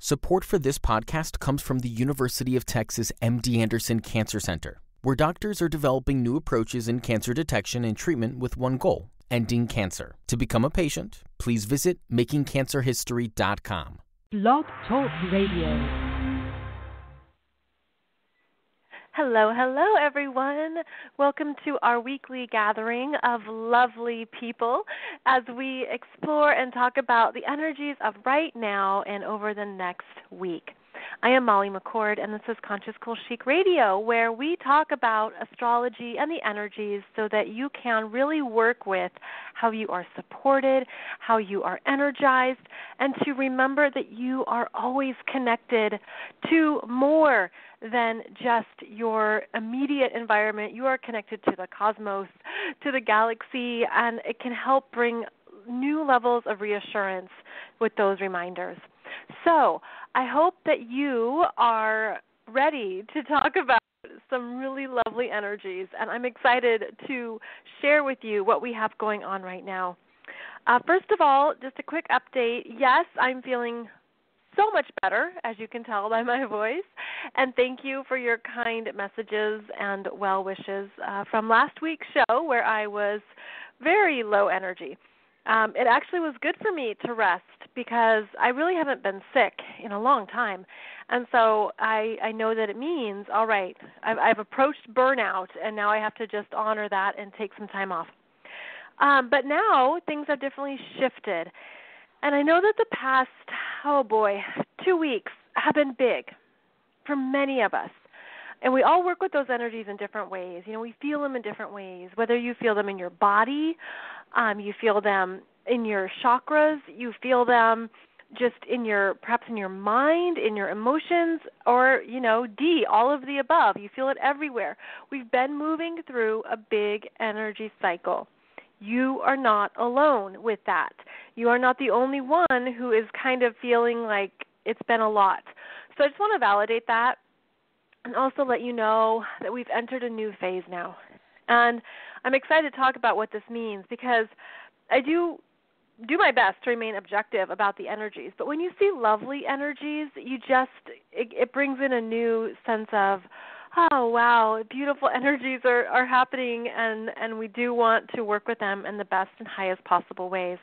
Support for this podcast comes from the University of Texas MD Anderson Cancer Center, where doctors are developing new approaches in cancer detection and treatment with one goal: ending cancer. To become a patient, please visit makingcancerhistory.com. Blog Talk Radio. Hello, everyone. Welcome to our weekly gathering of lovely people as we explore and talk about the energies of right now and over the next week. I am Molly McCord, and this is Conscious Cool Chic Radio, where we talk about astrology and the energies so that you can really work with how you are supported, how you are energized, and to remember that you are always connected to more than just your immediate environment. You are connected to the cosmos, to the galaxy, and it can help bring new levels of reassurance with those reminders. So I hope that you are ready to talk about some really lovely energies, and I'm excited to share with you what we have going on right now. First of all, just a quick update. Yes, I'm feeling so much better, as you can tell by my voice, and thank you for your kind messages and well wishes from last week's show where I was very low energy. It actually was good for me to rest because I really haven't been sick in a long time, and so I know that it means, all right, I've approached burnout, and now I have to just honor that and take some time off. But now things have definitely shifted. And I know that the past, 2 weeks have been big for many of us. And we all work with those energies in different ways. You know, we feel them in different ways, whether you feel them in your body, you feel them in your chakras, you feel them just perhaps in your mind, in your emotions, or, all of the above. You feel it everywhere. We've been moving through a big energy cycle. You are not alone with that. You are not the only one who is kind of feeling like it's been a lot. So I just want to validate that and also let you know that we've entered a new phase now. And I'm excited to talk about what this means because I do my best to remain objective about the energies. But when you see lovely energies, it brings in a new sense of, oh, wow, beautiful energies are happening, and we do want to work with them in the best and highest possible ways.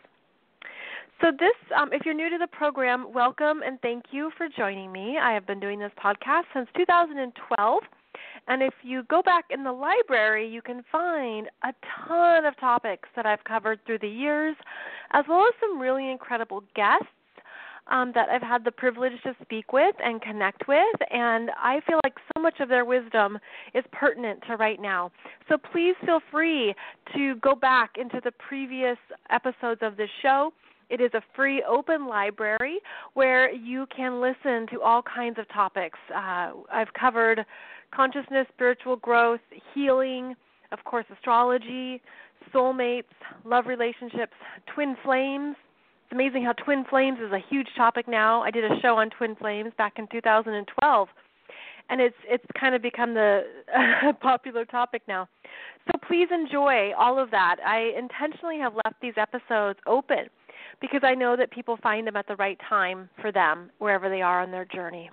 So this, if you're new to the program, welcome and thank you for joining me. I have been doing this podcast since 2012, and if you go back in the library, you can find a ton of topics that I've covered through the years, as well as some really incredible guests that I've had the privilege to speak with and connect with, and I feel like so much of their wisdom is pertinent to right now. So please feel free to go back into the previous episodes of this show. It is a free open library where you can listen to all kinds of topics. I've covered consciousness, spiritual growth, healing, of course, astrology, soulmates, love relationships, twin flames. It's amazing how twin flames is a huge topic now. I did a show on twin flames back in 2012, and it's kind of become the popular topic now. So please enjoy all of that. I intentionally have left these episodes open because I know that people find them at the right time for them, wherever they are on their journey.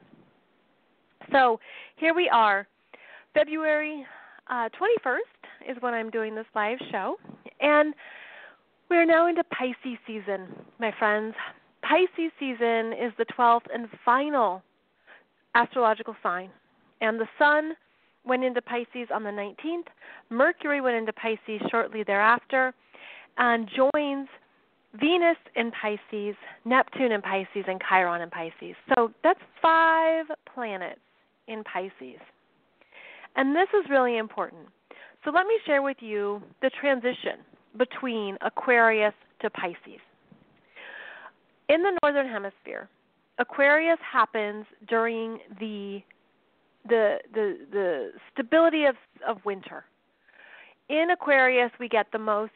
So here we are. February 21st is when I'm doing this live show, and we're now into Pisces season, my friends. Pisces season is the 12th and final astrological sign, and the sun went into Pisces on the 19th. Mercury went into Pisces shortly thereafter and joins Venus in Pisces, Neptune in Pisces, and Chiron in Pisces. So that's 5 planets in Pisces. And this is really important. So let me share with you the transition between Aquarius to Pisces. In the Northern Hemisphere, Aquarius happens during the stability of winter. In Aquarius, we get the most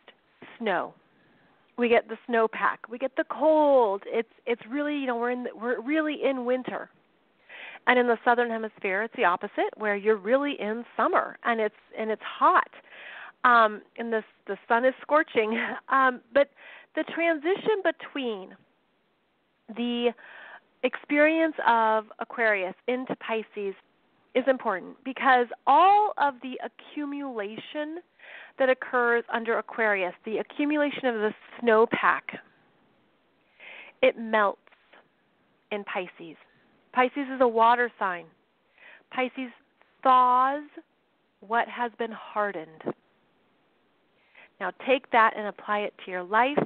snow. We get the snowpack. We get the cold. It's really, we're really in winter. And in the Southern Hemisphere, it's the opposite, where you're really in summer and it's hot. And the sun is scorching. But the transition between the experience of Aquarius into Pisces is important because all of the accumulation that occurs under Aquarius, the accumulation of the snowpack, it melts in Pisces. Pisces is a water sign. Pisces thaws what has been hardened. Now take that and apply it to your life,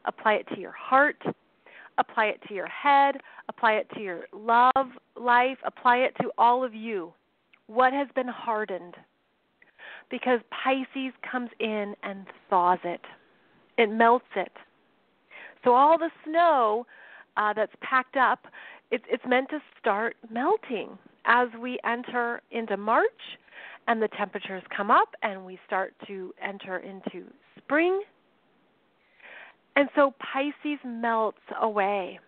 apply it to your heart, apply it to your head, apply it to your love life, apply it to all of you. What has been hardened? Because Pisces comes in and thaws it. It melts it. So all the snow that's packed up, it's meant to start melting as we enter into March and the temperatures come up and we start to enter into spring. And so Pisces melts away.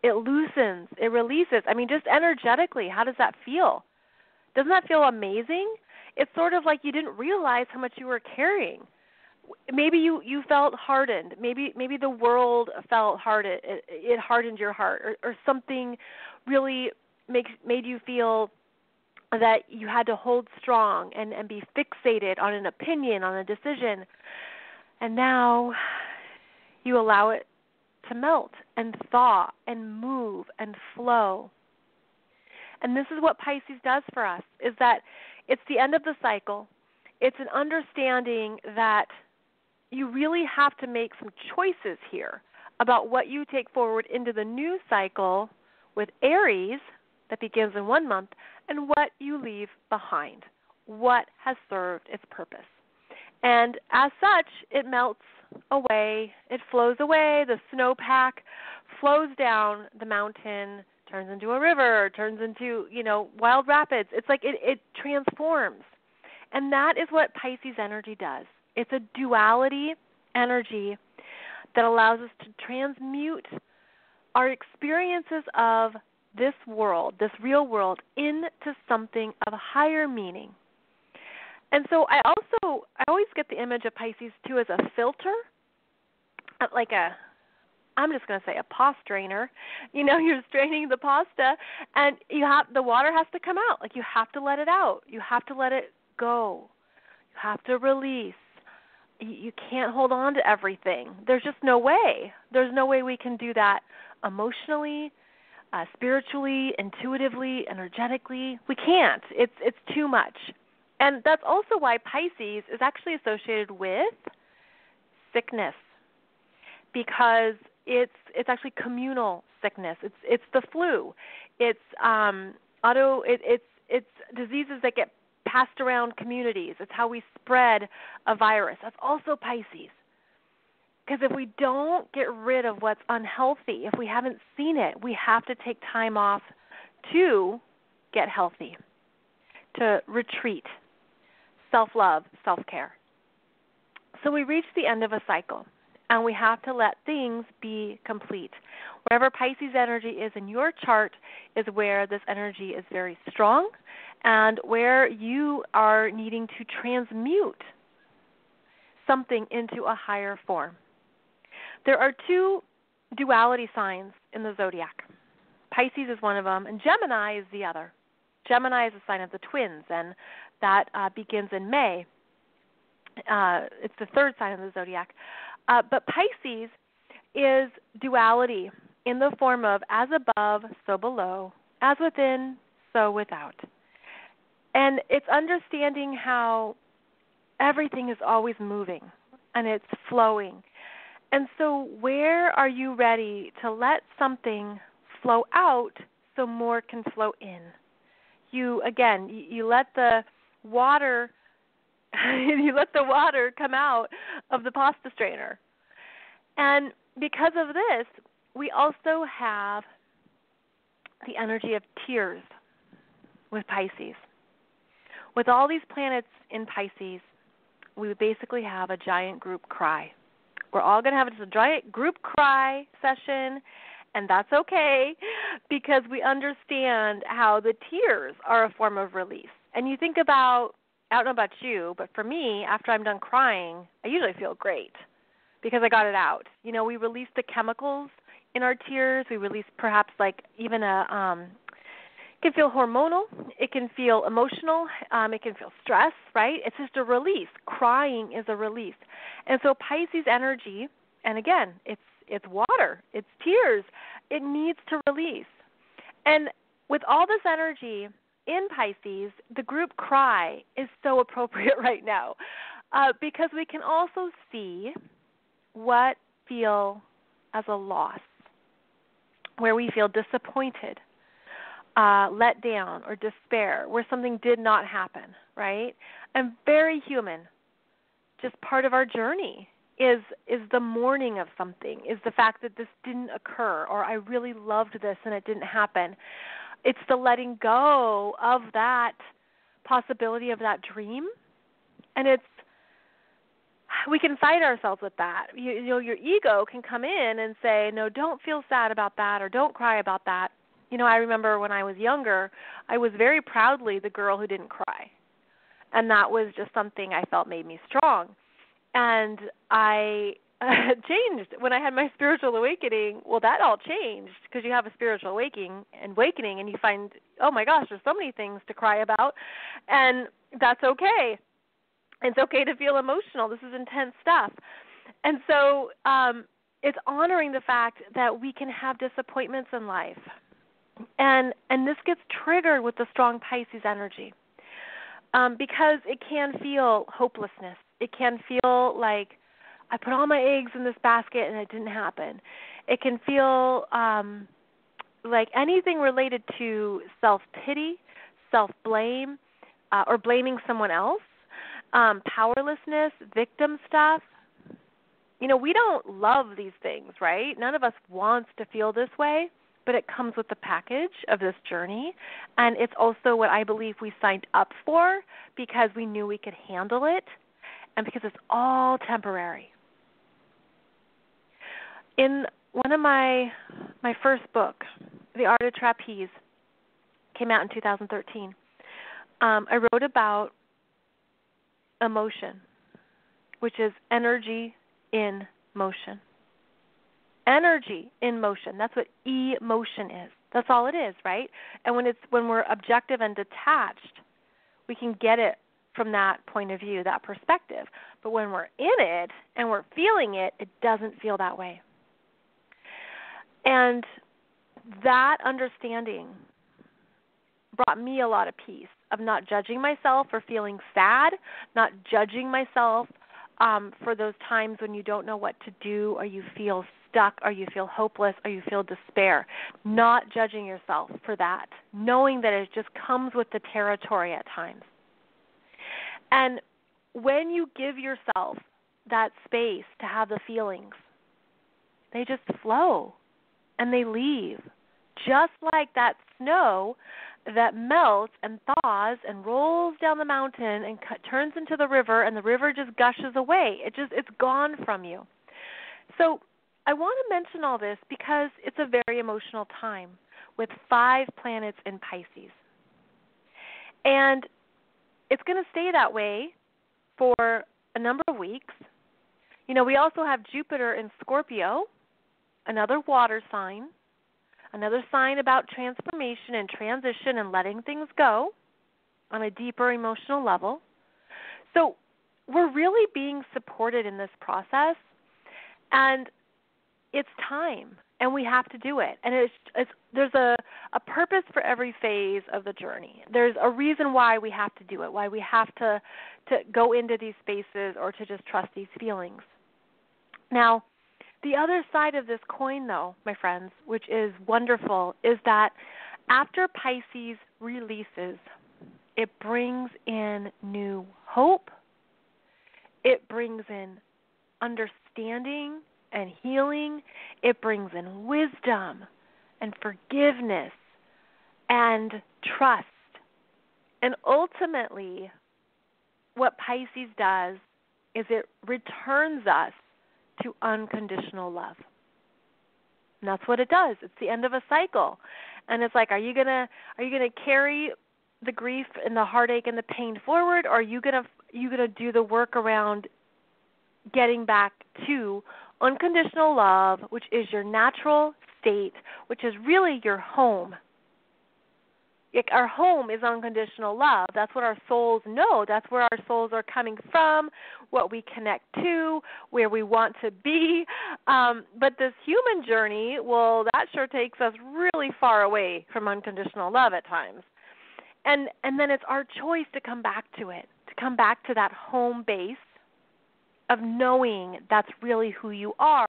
It loosens. It releases. I mean, just energetically, how does that feel? Doesn't that feel amazing? It's sort of like you didn't realize how much you were carrying. Maybe you felt hardened. Maybe the world felt hardened. It hardened your heart, or something really made you feel that you had to hold strong and be fixated on an opinion, on a decision. And now you allow it to melt and thaw and move and flow. And this is what Pisces does for us, is that it's the end of the cycle. It's an understanding that you really have to make some choices here about what you take forward into the new cycle with Aries that begins in 1 month and what you leave behind, what has served its purpose. And as such, it melts away, it flows away, the snowpack flows down the mountain, turns into a river, turns into, wild rapids. It's like it transforms. And that is what Pisces energy does. It's a duality energy that allows us to transmute our experiences of this world, this real world, into something of a higher meaning. And so I always get the image of Pisces too as a filter, like I'm just going to say a pasta strainer. You're straining the pasta, and the water has to come out. Like, you have to let it out. You have to let it go. You have to release. You can't hold on to everything. There's just no way. There's no way we can do that emotionally, spiritually, intuitively, energetically. We can't. It's too much. And that's also why Pisces is actually associated with sickness, because it's actually communal sickness. It's the flu. It's it's diseases that get passed around communities. It's how we spread a virus. That's also Pisces. Because if we don't get rid of what's unhealthy, if we haven't seen it, we have to take time off to get healthy, to retreat, self-love, self-care. So we reach the end of a cycle, and we have to let things be complete. Wherever Pisces energy is in your chart is where this energy is very strong and where you are needing to transmute something into a higher form. There are 2 duality signs in the zodiac. Pisces is one of them, and Gemini is the other. Gemini is a sign of the twins, and that begins in May. It's the 3rd sign of the zodiac. But Pisces is duality in the form of as above, so below, as within, so without. And it's understanding how everything is always moving and it's flowing. And so where are you ready to let something flow out so more can flow in? You let the water come out of the pasta strainer. And because of this, we also have the energy of tears with Pisces. With all these planets in Pisces, we basically have a giant group cry. We're all going to have a giant group cry session, and that's okay because we understand how the tears are a form of release. And you think about, I don't know about you, but for me, after I'm done crying, I usually feel great because I got it out. We release the chemicals in our tears. We release perhaps like even it can feel hormonal. It can feel emotional. It can feel stress, right? It's just a release. Crying is a release. And so Pisces energy, and again, it's water. It's tears. It needs to release. And with all this energy in Pisces, the group cry is so appropriate right now because we can also see what feel as a loss, where we feel disappointed, let down, or despair, where something did not happen, right? And very human. Just part of our journey is the mourning of something, is the fact that this didn't occur, or I really loved this and it didn't happen. It's the letting go of that possibility of that dream, and we can fight ourselves with that. You know, your ego can come in and say, no, don't feel sad about that, or don't cry about that. You know, I remember when I was younger, I was very proudly the girl who didn't cry. And that was just something I felt made me strong. And I changed when I had my spiritual awakening. Well, that all changed because you have a spiritual awakening and you find, oh my gosh, there's so many things to cry about. And that's okay. It's okay to feel emotional. This is intense stuff. And so it's honoring the fact that we can have disappointments in life. And this gets triggered with the strong Pisces energy because it can feel hopelessness. It can feel like I put all my eggs in this basket and it didn't happen. It can feel like anything related to self-pity, self-blame, or blaming someone else, powerlessness, victim stuff. You know, we don't love these things, right? None of us wants to feel this way. But it comes with the package of this journey, and it's also what I believe we signed up for because we knew we could handle it and because it's all temporary. In one of my first book, The Art of Trapeze, came out in 2013, I wrote about emotion, which is energy in motion. Energy in motion. That's what emotion is. That's all it is, right? And when we're objective and detached, we can get it from that point of view, that perspective. But when we're in it and we're feeling it, it doesn't feel that way. And that understanding brought me a lot of peace of not judging myself for feeling sad, not judging myself for those times when you don't know what to do, or you feel stuck, or you feel hopeless, or you feel despair. Not judging yourself for that, knowing that it just comes with the territory at times. And when you give yourself that space to have the feelings, they just flow and they leave. Just like that snow that melts and thaws and rolls down the mountain and turns into the river, and the river just gushes away. It's gone from you. So I want to mention all this because it's a very emotional time with 5 planets in Pisces. And it's going to stay that way for a number of weeks. You know, we also have Jupiter in Scorpio, another water sign, another sign about transformation and transition and letting things go on a deeper emotional level. So we're really being supported in this process, and it's time, and we have to do it. And there's a purpose for every phase of the journey. There's a reason why we have to do it, why we have to go into these spaces or to just trust these feelings. Now, the other side of this coin, though, my friends, which is wonderful, is that after Pisces releases, it brings in new hope. It brings in understanding and healing. It brings in wisdom and forgiveness and trust. And ultimately, what Pisces does is it returns us to unconditional love. And that's what it does. It's the end of a cycle. And it's like, are you gonna carry the grief and the heartache and the pain forward, or are you gonna do the work around getting back to Unconditional love, which is your natural state, which is really your home. Like our home is unconditional love. That's what our souls know. That's where our souls are coming from, what we connect to, where we want to be. But this human journey, well, that sure takes us really far away from unconditional love at times. And then it's our choice to come back to it, to come back to that home base of knowing that's really who you are,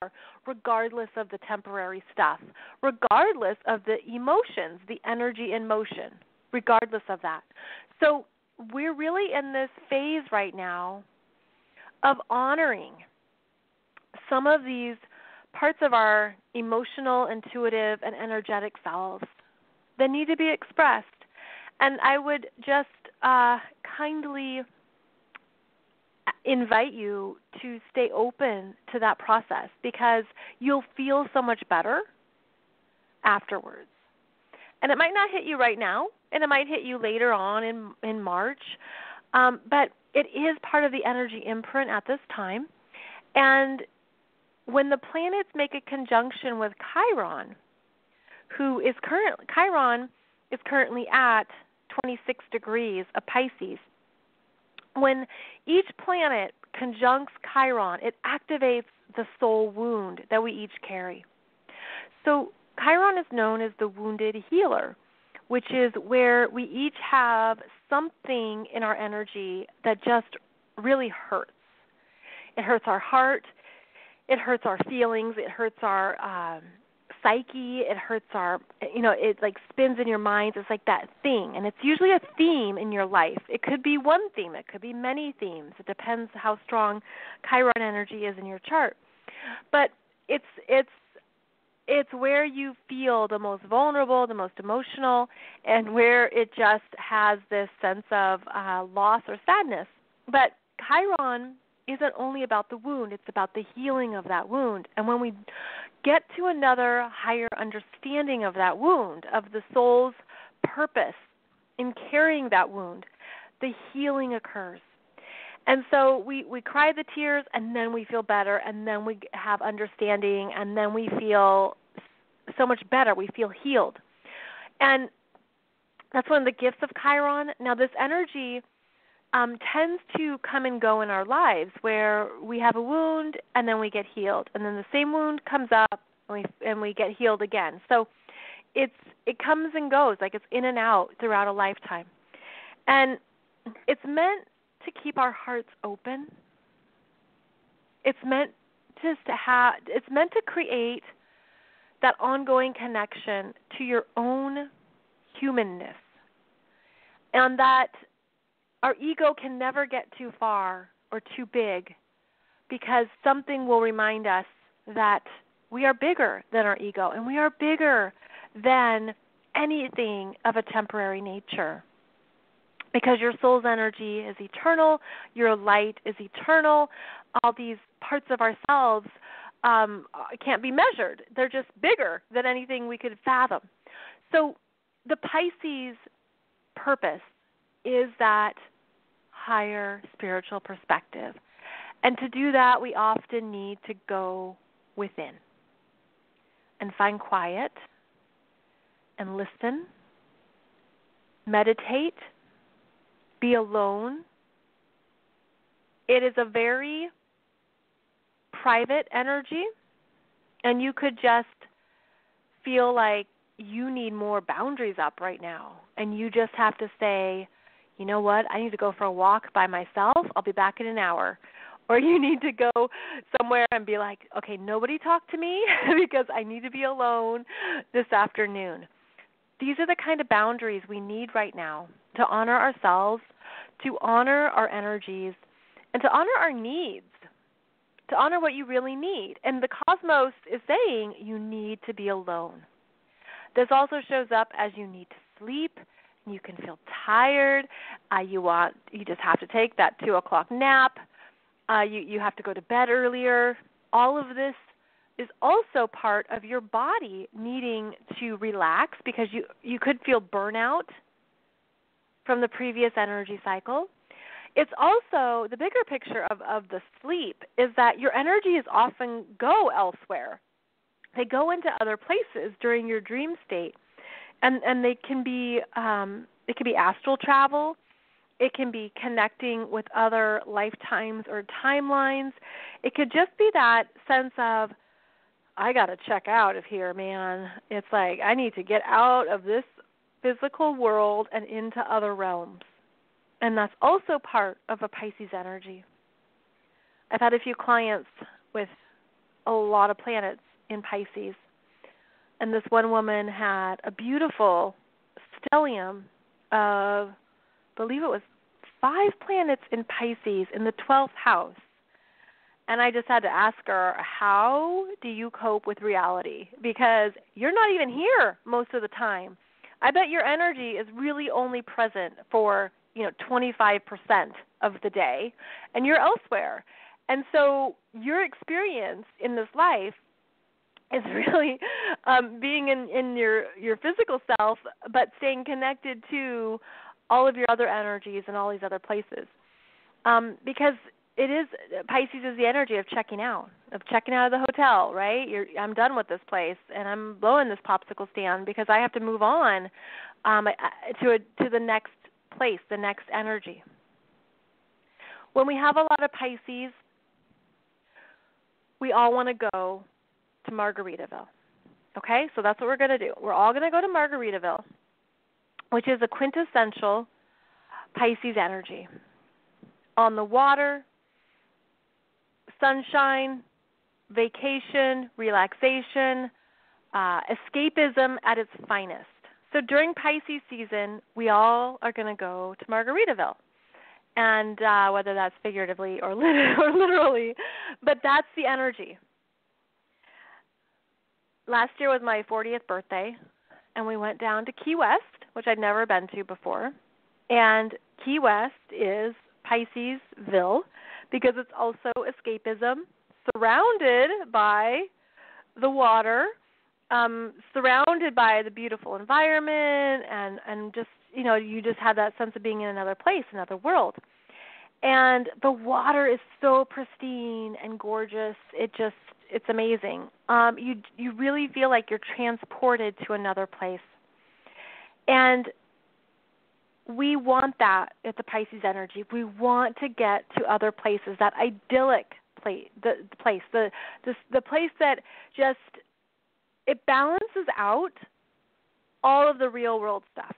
regardless of the temporary stuff, regardless of the emotions, the energy in motion, regardless of that. So we're really in this phase right now of honoring some of these parts of our emotional, intuitive, and energetic selves that need to be expressed. And I would just kindly invite you to stay open to that process, because you'll feel so much better afterwards. And it might not hit you right now, and it might hit you later on in March, but it is part of the energy imprint at this time. And when the planets make a conjunction with Chiron, Chiron is currently at 26 degrees of Pisces. When each planet conjuncts Chiron, it activates the soul wound that we each carry. So Chiron is known as the wounded healer, which is where we each have something in our energy that just really hurts. It hurts our heart. It hurts our feelings. It hurts our psyche. It hurts our, it like spins in your mind. It's like that thing. And it's usually a theme in your life. It could be one theme. It could be many themes. It depends how strong Chiron energy is in your chart. But it's where you feel the most vulnerable, the most emotional, and where it just has this sense of loss or sadness. But Chiron isn't only about the wound, it's about the healing of that wound. And when we get to another higher understanding of that wound, of the soul's purpose in carrying that wound, the healing occurs. And so we cry the tears, and then we feel better, and then we have understanding, and then we feel so much better. We feel healed. And that's one of the gifts of Chiron. Now, this energy tends to come and go in our lives, where we have a wound and then we get healed, and then the same wound comes up and we get healed again. So it comes and goes, like it's in and out throughout a lifetime. And it's meant to keep our hearts open. It's meant it's meant to create that ongoing connection to your own humanness, and that our ego can never get too far or too big, because something will remind us that we are bigger than our ego, and we are bigger than anything of a temporary nature, because your soul's energy is eternal, your light is eternal. All these parts of ourselves can't be measured. They're just bigger than anything we could fathom. So the Pisces purpose is that higher spiritual perspective. And to do that, we often need to go within and find quiet and listen, meditate, be alone. It is a very private energy, and you could just feel like you need more boundaries up right now, and you just have to say, you know what, I need to go for a walk by myself. I'll be back in an hour. Or you need to go somewhere and be like, okay, nobody talk to me because I need to be alone this afternoon. These are the kind of boundaries we need right now to honor ourselves, to honor our energies, and to honor our needs, to honor what you really need. And the cosmos is saying you need to be alone. This also shows up as you need to sleep. You can feel tired. You just have to take that 2 o'clock nap. You have to go to bed earlier. All of this is also part of your body needing to relax, because you could feel burnout from the previous energy cycle. it's also the bigger picture of the sleep is that your energies often go elsewhere. They go into other places during your dream state, and they can be it can be astral travel. It can be connecting with other lifetimes or timelines. It could just be that sense of, I got to check out of here, man. It's like I need to get out of this physical world and into other realms. And that's also part of a Pisces energy. I've had a few clients with a lot of planets in Pisces. And this one woman had a beautiful stellium of, I believe it was 5 planets in Pisces in the 12th house. And I just had to ask her, how do you cope with reality? Because you're not even here most of the time. I bet your energy is really only present for, 25% of the day, and you're elsewhere. And so your experience in this life is really being in your physical self, but staying connected to all of your other energies and all these other places. Because Pisces is the energy of checking out of the hotel, right? I'm done with this place, and I'm blowing this popsicle stand because I have to move on to the next place, the next energy. When we have a lot of Pisces, we all want to go to Margaritaville. Okay, so that's what we're going to do. We're all going to go to Margaritaville, which is a quintessential Pisces energy. On the water, sunshine, vacation, relaxation, escapism at its finest. So during Pisces season, we all are going to go to Margaritaville, and whether that's figuratively or literally, but that's the energy. Last year was my 40th birthday, and we went down to Key West, which I'd never been to before, and Key West is Piscesville because it's also escapism, surrounded by the water, surrounded by the beautiful environment, and just, you just have that sense of being in another place, another world. And the water is so pristine and gorgeous. It's amazing. You really feel like you're transported to another place. And we want that at the Pisces energy. We want to get to other places, that idyllic place, the place that just, it balances out all of the real world stuff.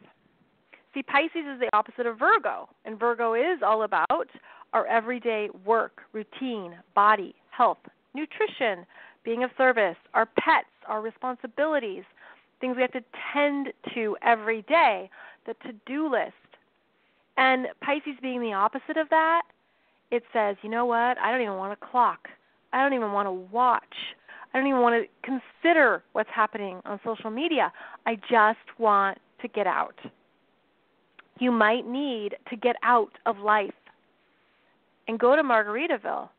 See, Pisces is the opposite of Virgo, and Virgo is all about our everyday work, routine, body, health, nutrition, being of service, our pets, our responsibilities, things we have to tend to every day, the to-do list. And Pisces being the opposite of that, it says, you know what, I don't even want a clock. I don't even want to watch. I don't even want to consider what's happening on social media. I just want to get out. You might need to get out of life and go to Margaritaville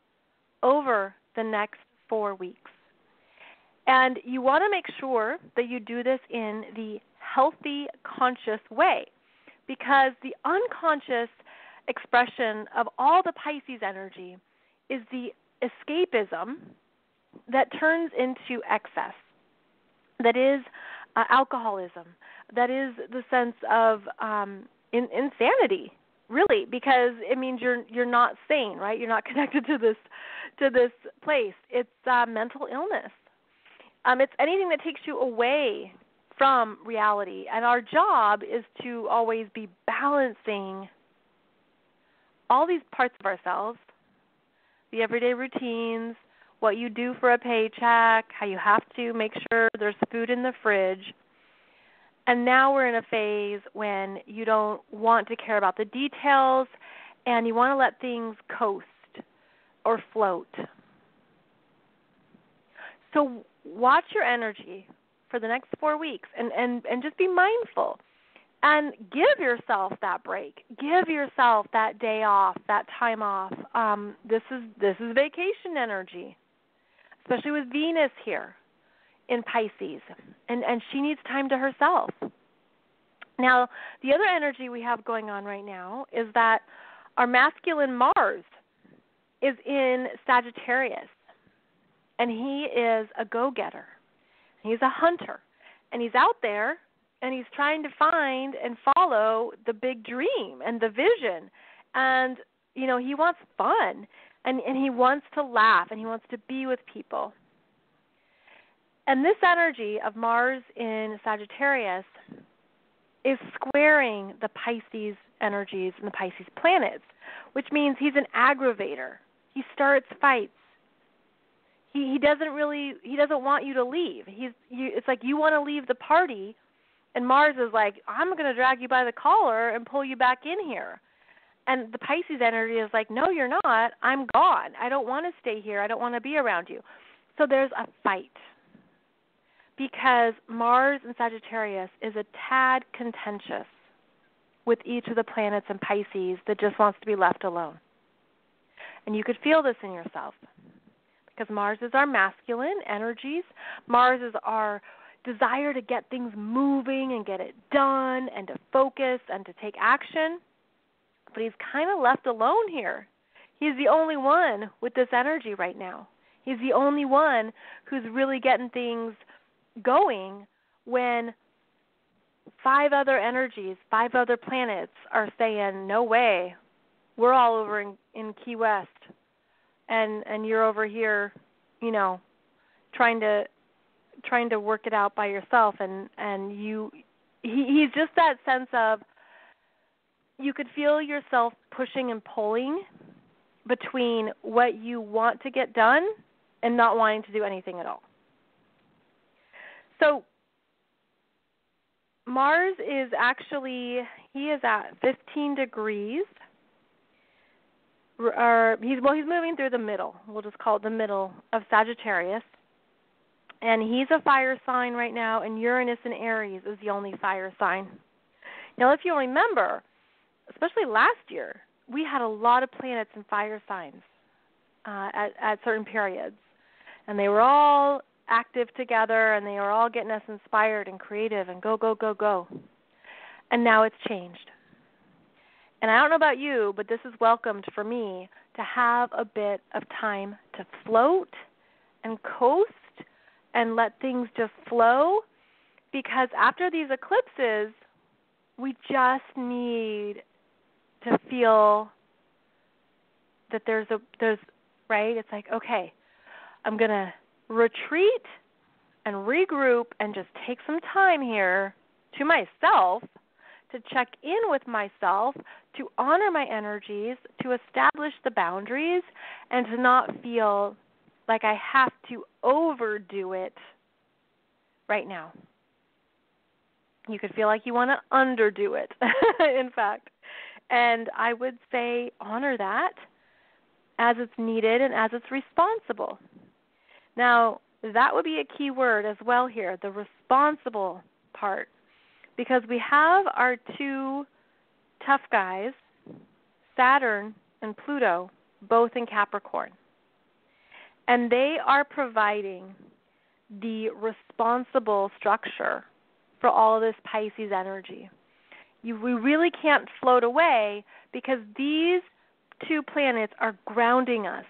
over the next 4 weeks. And you want to make sure that you do this in the healthy, conscious way, because the unconscious expression of all the Pisces energy is the escapism that turns into excess, that is alcoholism, that is the sense of insanity, really, because it means you're not sane, right? You're not connected to this place. It's mental illness. It's anything that takes you away from reality, and our job is to always be balancing all these parts of ourselves, the everyday routines, what you do for a paycheck, how you have to make sure there's food in the fridge. And now we're in a phase when you don't want to care about the details and you want to let things coast or float. So watch your energy for the next 4 weeks and just be mindful and give yourself that break. Give yourself that day off, that time off. This is vacation energy, especially with Venus here in Pisces, and she needs time to herself. Now, the other energy we have going on right now is that Our masculine Mars is in Sagittarius, and he is a go-getter. He's a hunter, and he's out there, and he's trying to find and follow the big dream and the vision. And, you know, he wants fun, and he wants to laugh, and he wants to be with people. And this energy of Mars in Sagittarius is squaring the Pisces energies and the Pisces planets, which means he's an aggravator. He starts fights. He doesn't want you to leave. It's like you want to leave the party, and Mars is like, I'm going to drag you by the collar and pull you back in here. And the Pisces energy is like, no, you're not. I'm gone. I don't want to stay here. I don't want to be around you. So there's a fight because Mars in Sagittarius is a tad contentious with each of the planets in Pisces that just wants to be left alone. And you could feel this in yourself because Mars is our masculine energies. Mars is our desire to get things moving and get it done and to focus and to take action. But he's kind of left alone here. He's the only one with this energy right now. He's the only one who's really getting things going when 5 other energies, 5 other planets are saying, no way, we're all over in Key West, and you're over here, you know, trying to work it out by yourself, and he's just that sense of you could feel yourself pushing and pulling between what you want to get done and not wanting to do anything at all. So Mars is actually, he is at 15 degrees. He's moving through the middle. We'll just call it the middle of Sagittarius. And he's a fire sign right now, and Uranus in Aries is the only fire sign. Now, if you remember, especially last year, we had a lot of planets in fire signs at certain periods. And they were all active together, and they were all getting us inspired and creative and go, go, go, go. And now it's changed. And I don't know about you, but this is welcomed for me to have a bit of time to float and coast and let things just flow, because after these eclipses, we just need to feel that there's right? It's like, okay, I'm going to retreat and regroup and just take some time here to myself, to check in with myself, to honor my energies, to establish the boundaries, and to not feel like I have to overdo it right now. You could feel like you want to underdo it, in fact. And I would say honor that as it's needed and as it's responsible. Now, that would be a key word as well here, the responsible part, because we have our 2 tough guys, Saturn and Pluto, both in Capricorn. And they are providing the responsible structure for all of this Pisces energy. We really can't float away because these 2 planets are grounding us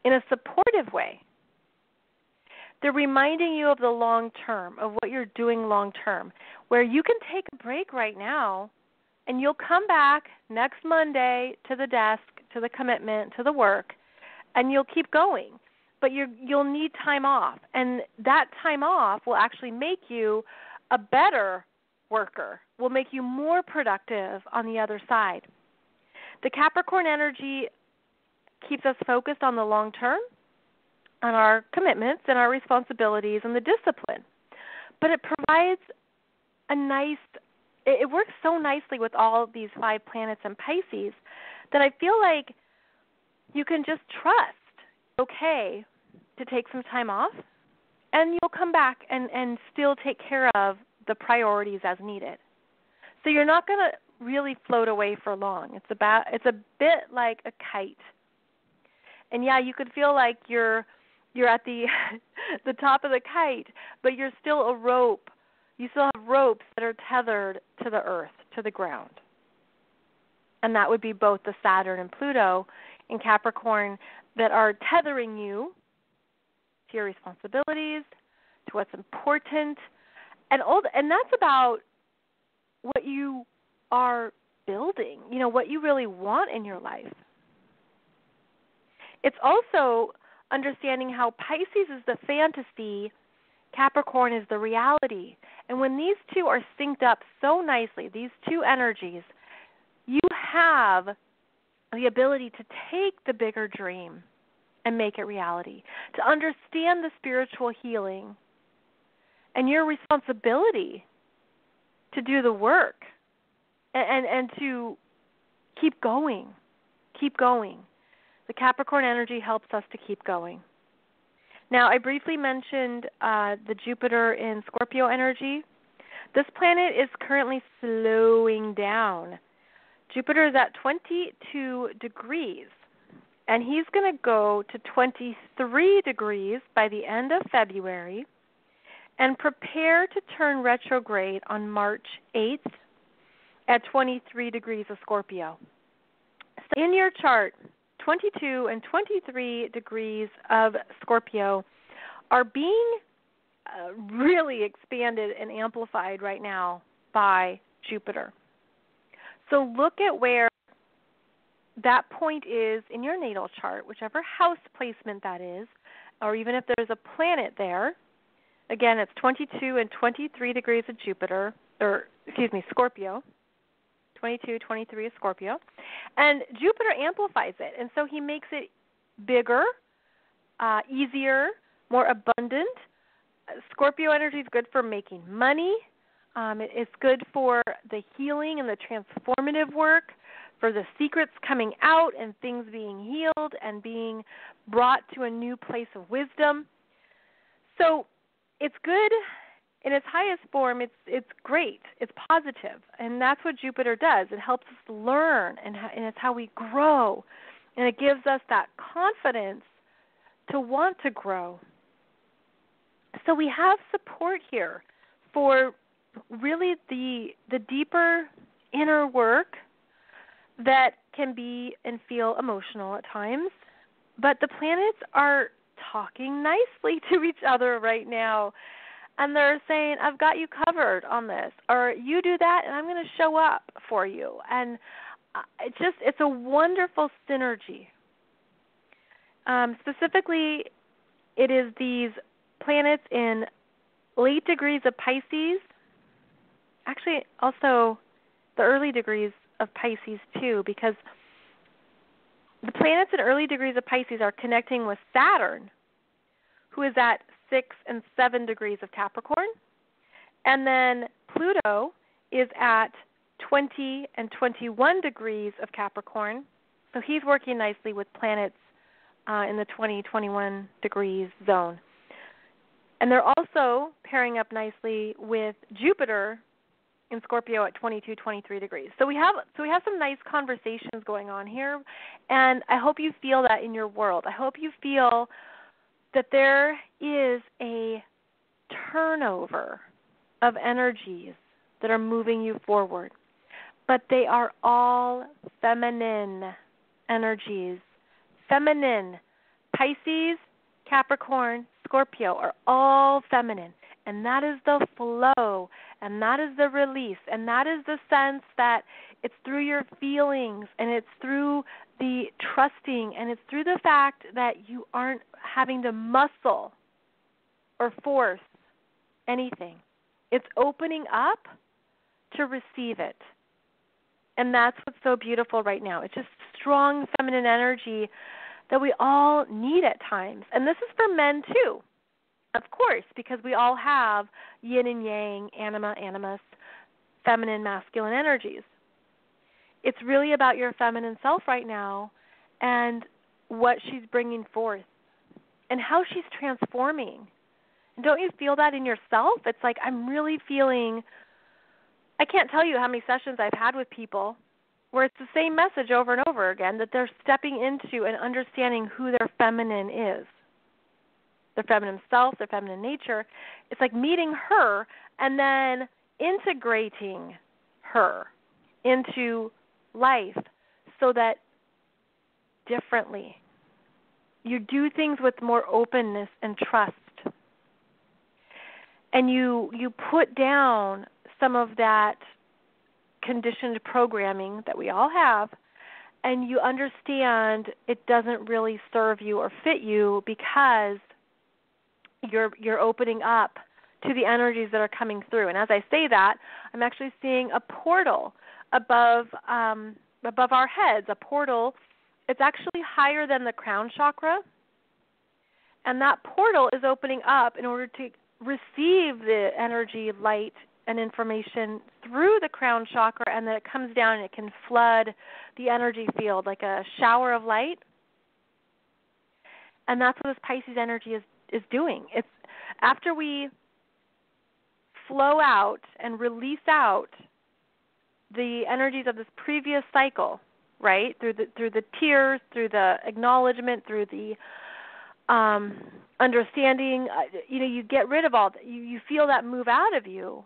in a supportive way. They're reminding you of the long term, of what you're doing long term, where you can take a break right now and you'll come back next Monday to the desk, to the commitment, to the work, and you'll keep going. But you'll need time off, and that time off will actually make you a better worker, will make you more productive on the other side. The Capricorn energy keeps us focused on the long term, on our commitments and our responsibilities and the discipline. But it provides it works so nicely with all of these 5 planets in Pisces that I feel like you can just trust, okay, to take some time off, and you'll come back and still take care of the priorities as needed. So you're not going to really float away for long. It's a bit like a kite. And yeah, you could feel like you're at the the top of the kite, but you're still a rope. You still have ropes that are tethered to the earth, to the ground. and that would be both the Saturn and Pluto in Capricorn that are tethering you to your responsibilities, to what's important, and that's about what you are building, what you really want in your life. It's also understanding how Pisces is the fantasy, Capricorn is the reality. And when these two are synced up so nicely, these two energies, you have the ability to take the bigger dream and make it reality, to understand the spiritual healing and your responsibility to do the work and to keep going. The Capricorn energy helps us to keep going. Now, I briefly mentioned the Jupiter in Scorpio energy. This planet is currently slowing down. Jupiter is at 22 degrees, and he's going to go to 23 degrees by the end of February and prepare to turn retrograde on March 8th at 23 degrees of Scorpio. So in your chart, 22 and 23 degrees of Scorpio are being really expanded and amplified right now by Jupiter. So look at where that point is in your natal chart, whichever house placement that is, or even if there's a planet there. Again, it's 22 and 23 degrees of Scorpio. 22, 23 is Scorpio. And Jupiter amplifies it, and so he makes it bigger, easier, more abundant. Scorpio energy is good for making money. It's good for the healing and the transformative work, for the secrets coming out and things being healed and being brought to a new place of wisdom. So it's good. In its highest form, it's great. It's positive, and that's what Jupiter does. It helps us learn, and it's how we grow, and it gives us that confidence to want to grow. So we have support here for really the deeper inner work that can be and feel emotional at times, but the planets are talking nicely to each other right now. And they're saying, I've got you covered on this, or you do that, and I'm going to show up for you. And it's a wonderful synergy. Specifically, it is these planets in late degrees of Pisces, actually also the early degrees of Pisces too, because the planets in early degrees of Pisces are connecting with Saturn, who is at 6 and 7 degrees of Capricorn. And then Pluto is at 20 and 21 degrees of Capricorn. So he's working nicely with planets in the 20, 21 degrees zone. And they're also pairing up nicely with Jupiter in Scorpio at 22, 23 degrees. So we have some nice conversations going on here, and I hope you feel that in your world. I hope you feel that there is a turnover of energies that are moving you forward. But they are all feminine energies. Feminine. Pisces, Capricorn, Scorpio are all feminine. And that is the flow, and that is the release, and that is the sense that it's through your feelings, and it's through the trusting, and it's through the fact that you aren't having to muscle or force anything. It's opening up to receive it. And that's what's so beautiful right now. It's just strong feminine energy that we all need at times. And this is for men too, of course, because we all have yin and yang, anima, animus, feminine, masculine energies. It's really about your feminine self right now and what she's bringing forth and how she's transforming. And don't you feel that in yourself? It's like I'm really feeling, I can't tell you how many sessions I've had with people where it's the same message over and over again, that they're stepping into and understanding who their feminine is. Their feminine self, their feminine nature. It's like meeting her and then integrating her into life so that differently. You do things with more openness and trust. And you put down some of that conditioned programming that we all have, and you understand it doesn't really serve you or fit you because you're opening up to the energies that are coming through. And as I say that, I'm actually seeing a portal above our heads, a portal. It's actually higher than the crown chakra, and that portal is opening up in order to receive the energy, light, and information through the crown chakra, and then it comes down and it can flood the energy field like a shower of light. And that's what this Pisces energy is doing. It's after we flow out and release out the energies of this previous cycle, right? Through the tears, through the acknowledgement, through the understanding, you get rid of all that. You feel that move out of you.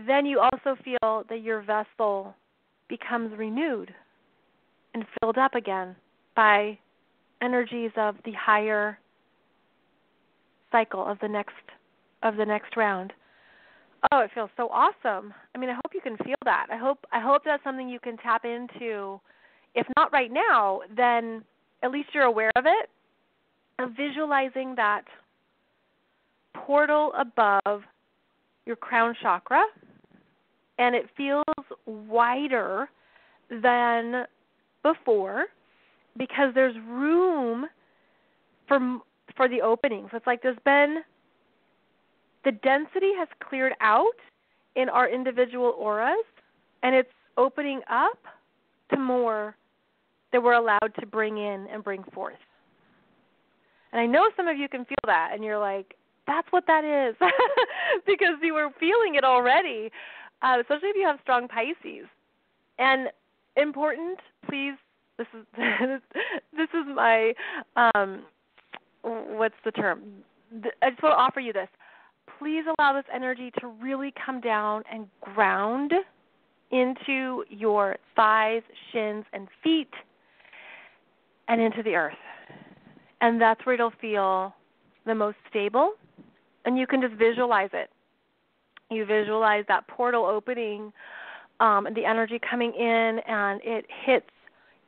Then you also feel that your vessel becomes renewed and filled up again by energies of the higher cycle of the next round. Oh, it feels so awesome. I mean, I hope you can feel that. I hope that's something you can tap into. If not right now, then at least you're aware of it, of visualizing that portal above your crown chakra, and it feels wider than before because there's room for the opening. So it's like the density has cleared out in our individual auras, and it's opening up to more that we're allowed to bring in and bring forth. And I know some of you can feel that, and you're like, that's what that is, because you were feeling it already, especially if you have strong Pisces. And important, please, this is my, what's the term? I just want to offer you this. Please allow this energy to really come down and ground into your thighs, shins, and feet, and into the earth. And that's where it'll feel the most stable. And you can just visualize it. You visualize that portal opening, and the energy coming in, and it hits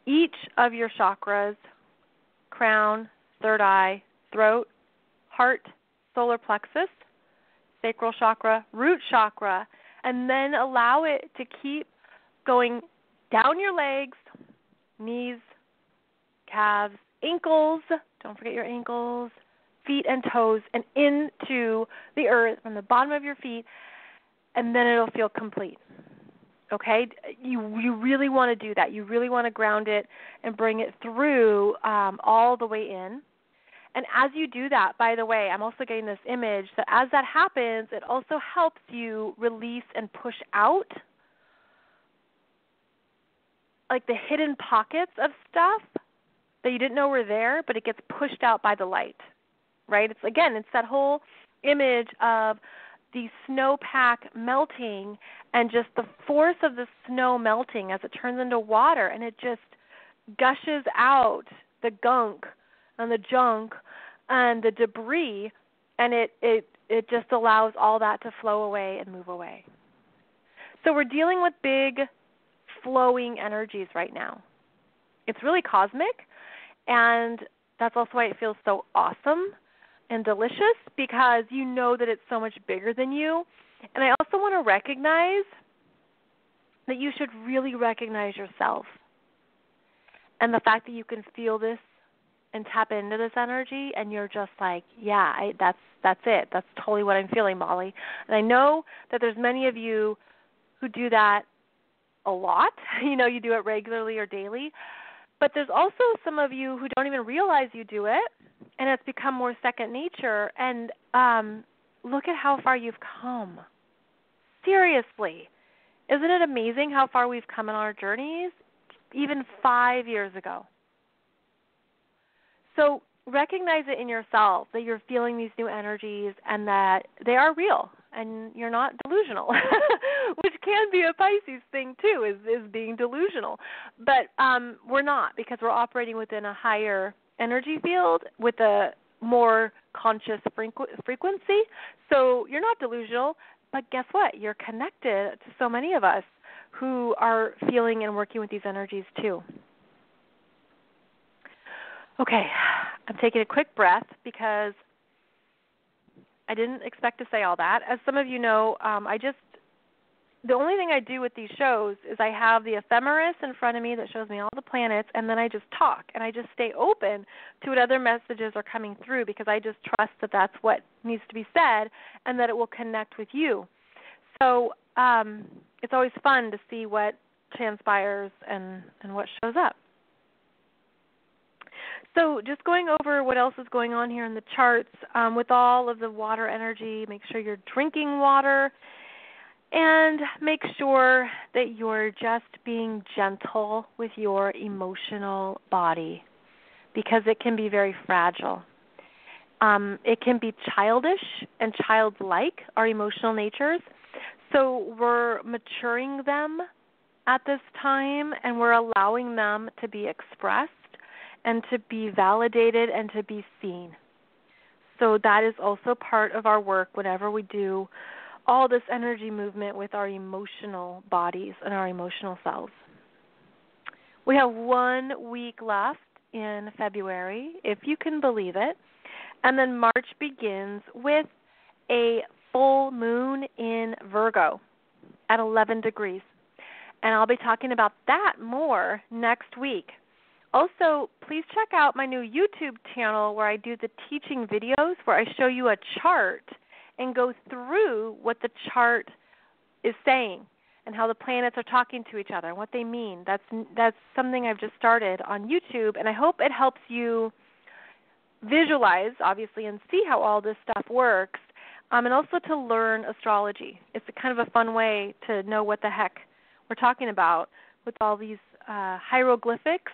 each of your chakras: crown, third eye, throat, heart, solar plexus, sacral chakra, root chakra, and then allow it to keep going down your legs, knees, calves, ankles, don't forget your ankles, feet and toes, and into the earth from the bottom of your feet, and then it'll feel complete. Okay? You really want to do that. You really want to ground it and bring it through all the way in. And as you do that, by the way, I'm also getting this image that as that happens, it also helps you release and push out like the hidden pockets of stuff that you didn't know were there, but it gets pushed out by the light, right? It's that whole image of the snowpack melting and just the force of the snow melting as it turns into water, and it just gushes out the gunk and the junk and the debris, and it just allows all that to flow away and move away. So we're dealing with big flowing energies right now. It's really cosmic, and that's also why it feels so awesome and delicious, because you know that it's so much bigger than you. And I also want to recognize that you should really recognize yourself and the fact that you can feel this and tap into this energy, and you're just like, yeah, that's it. That's totally what I'm feeling, Molly. And I know that there's many of you who do that a lot. You do it regularly or daily. But there's also some of you who don't even realize you do it, and it's become more second nature. And look at how far you've come. Seriously. Isn't it amazing how far we've come in our journeys, even 5 years ago? So recognize it in yourself that you're feeling these new energies and that they are real and you're not delusional, which can be a Pisces thing too, is being delusional. But we're not, because we're operating within a higher energy field with a more conscious frequency. So you're not delusional, but guess what? You're connected to so many of us who are feeling and working with these energies too. Okay, I'm taking a quick breath because I didn't expect to say all that. As some of you know, the only thing I do with these shows is I have the ephemeris in front of me that shows me all the planets, and then I just talk, and I just stay open to what other messages are coming through, because I just trust that that's what needs to be said and that it will connect with you. So it's always fun to see what transpires and what shows up. So just going over what else is going on here in the charts, with all of the water energy, make sure you're drinking water, and make sure that you're just being gentle with your emotional body, because it can be very fragile. It can be childish and childlike, our emotional natures. So we're maturing them at this time, and we're allowing them to be expressed and to be validated and to be seen. So that is also part of our work whenever we do all this energy movement with our emotional bodies and our emotional selves. We have 1 week left in February, if you can believe it, and then March begins with a full moon in Virgo at 11 degrees. And I'll be talking about that more next week. Also, please check out my new YouTube channel where I do the teaching videos where I show you a chart and go through what the chart is saying and how the planets are talking to each other and what they mean. That's something I've just started on YouTube, and I hope it helps you visualize, obviously, and see how all this stuff works, and also to learn astrology. It's a kind of a fun way to know what the heck we're talking about with all these hieroglyphics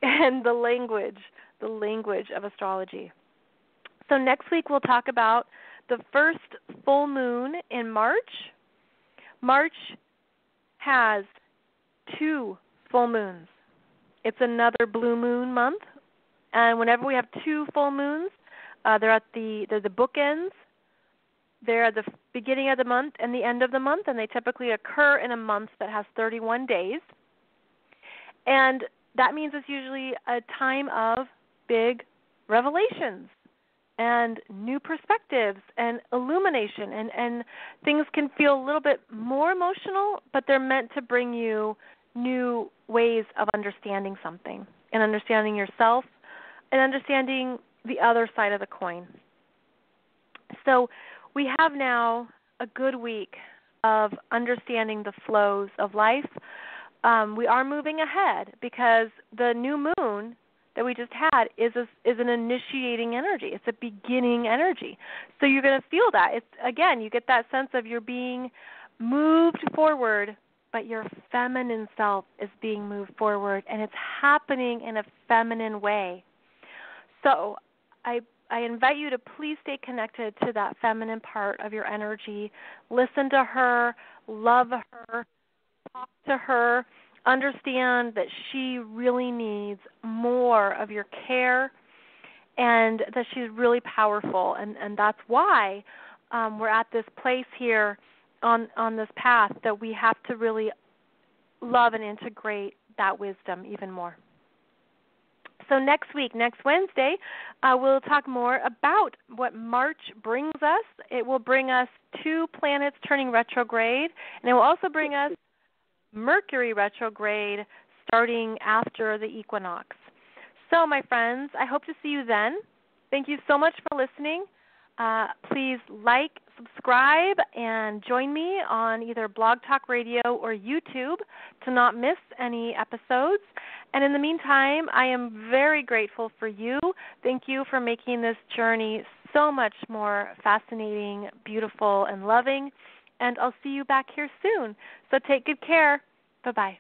and the language of astrology. So next week we'll talk about the first full moon in March. March has 2 full moons. It's another blue moon month, and whenever we have 2 full moons, they're the bookends. They're at the beginning of the month and the end of the month, and they typically occur in a month that has 31 days. And that means it's usually a time of big revelations and new perspectives and illumination, and things can feel a little bit more emotional, but they're meant to bring you new ways of understanding something and understanding yourself and understanding the other side of the coin. So we have now a good week of understanding the flows of life. We are moving ahead because the new moon that we just had is an initiating energy. It's a beginning energy. So you're going to feel that. Again, you get that sense of you're being moved forward, but your feminine self is being moved forward, and it's happening in a feminine way. So I invite you to please stay connected to that feminine part of your energy. Listen to her, love her, talk to her, understand that she really needs more of your care and that she's really powerful. And that's why we're at this place here on this path that we have to really love and integrate that wisdom even more. So next week, next Wednesday, we'll talk more about what March brings us. It will bring us 2 planets turning retrograde, and it will also bring us Mercury retrograde starting after the equinox. So, my friends, I hope to see you then. Thank you so much for listening. Please like, subscribe, and join me on either Blog Talk Radio or YouTube to not miss any episodes. And in the meantime, I am very grateful for you. Thank you for making this journey so much more fascinating, beautiful, and loving. And I'll see you back here soon. So take good care. Bye-bye.